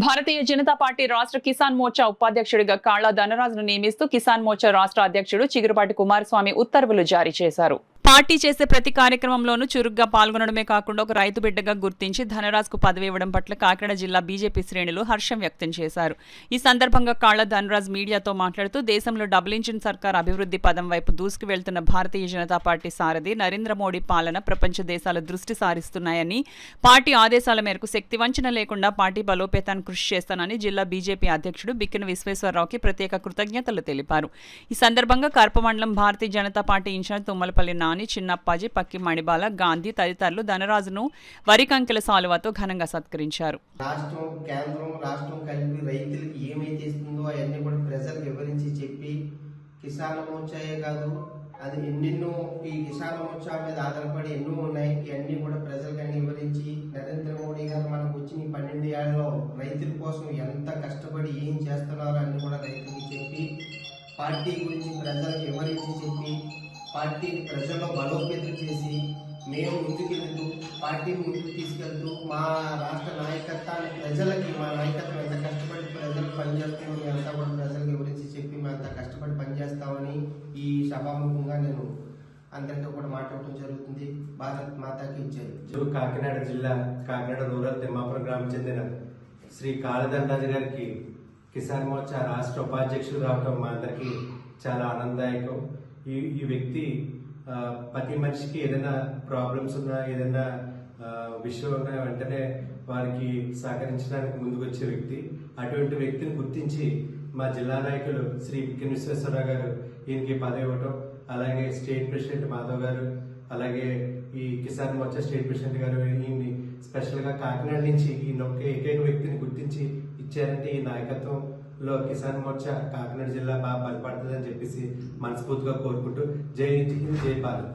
Bharatiya Janata party రాష్ట్ర కిసాన్ మోర్చా ఉపాధ్యక్షుడిగా కాళ్ల ధనరాజును నియమిస్తూ కిసాన్ మోర్చా రాష్ట్ర అధ్యక్షుడు చిగురుపాటి కుమారస్వామి ఉత్తర్వులు జారీ చేశారు. పార్టీ చేసే ప్రతి కార్యక్రమంలోనూ చురుగ్గా పాల్గొనడమే కాకుండా ఒక రైతు బిడ్డగా గుర్తించి ధనరాజ్కు పదవి ఇవ్వడం పట్ల కాకినాడ జిల్లా బీజేపీ శ్రేణులు హర్షం వ్యక్తం చేశారు. ఈ సందర్భంగా కాళ్ల ధనరాజ్ మీడియాతో మాట్లాడుతూ దేశంలో డబుల్ ఇంజిన్ సర్కార్ అభివృద్ధి పదం వైపు దూసుకు వెళ్తున్న భారతీయ జనతా పార్టీ సారథి నరేంద్ర మోడీ పాలన ప్రపంచ దేశాల దృష్టి సారిస్తున్నాయని, పార్టీ ఆదేశాల మేరకు శక్తి వంచన లేకుండా పార్టీ బలోపేతానికి కృషి చేస్తానని జిల్లా బీజేపీ అధ్యక్షుడు బిక్కిన విశ్వేశ్వరరావుకి ప్రత్యేక కృతజ్ఞతలు తెలిపారు. ఈ సందర్భంగా కర్ప మండలం భారతీయ జనతా పార్టీ ఇన్ఛార్జ్ తుమ్మలపల్లి నాని, చిన్నప్పాజీ, పక్కి మణిబాల, గాంధీ తదితరులు ధనరాజును వరి కంకెల సాలువతో ఘనంగా సత్కరించారు. రాష్ట్రం కేంద్రం రాష్ట్రం కలిపి రైతులకు ఏమైతే ఇస్తుందో అవన్నీ కూడా ప్రజలకు వివరించి చెప్పి కిసాన్ మోర్చాయే కాదు అది ఎన్నెన్నో ఈ కిసాన్ మోర్చా మీద ఆధారపడి ఎన్నో ఉన్నాయి. ఇవన్నీ కూడా ప్రజలకు వివరించి నరేంద్ర మోడీ గారు మనకు వచ్చిన 12 ఏళ్లలో రైతుల కోసం ఎంత కష్టపడి ఏం చేస్తున్నారో అన్ని కూడా రైతులకు చెప్పి పార్టీ గురించి ప్రజలకు వివరించి చెప్పి పార్టీని ప్రజల్లో బలోపేతం చేసి మేము ముందుకెళ్తూ పార్టీని ముందుకు తీసుకెళ్తూ మా రాష్ట్ర నాయకత్వాన్ని ప్రజలకి మా నాయకత్వం ఎంత కష్టపడి ప్రజలకు పనిచేస్తామని అంతా కూడా ప్రజలకు వివరించి చెప్పి మేము అంత కష్టపడి పనిచేస్తామని ఈ సభాముఖంగా నేను అందరితో కూడా మాట్లాడటం జరుగుతుంది. భారత్ మాతాకి జై. కాకినాడ జిల్లా కాకినాడ రూరల్ తిమ్మాపురం గ్రామం చెందిన శ్రీ కాళ్ల ధనరాజు గారికి కిసాన్ మోర్చా రాష్ట్ర ఉపాధ్యక్షులు రావటం మా అందరికీ చాలా ఆనందదాయకం. ఈ వ్యక్తి ప్రతి మనిషికి ఏదైనా ప్రాబ్లమ్స్ ఉన్నా ఏదైనా విషయం ఉన్నా వెంటనే వారికి సహకరించడానికి ముందుకు వచ్చే వ్యక్తి. అటువంటి వ్యక్తిని గుర్తించి మా జిల్లా నాయకులు శ్రీ బిక్కిన విశ్వేశ్వరరావు గారు ఈయనకి పదవి ఇవ్వటం, అలాగే స్టేట్ ప్రెసిడెంట్ మాధవ్ గారు, అలాగే ఈ కిసాన్ మోర్చా స్టేట్ ప్రెసిడెంట్ గారు ఈయన్ని స్పెషల్గా కాకినాడ నుంచి ఈయన ఒక్క ఏకైక వ్యక్తిని గుర్తించి ఇచ్చారంటే ఈ నాయకత్వంలో కిసాన్ మోర్చా కాకినాడ జిల్లా బాగా బలపడుతుందని చెప్పేసి మనస్ఫూర్తిగా కోరుకుంటూ జై హింద్, జై భారత్.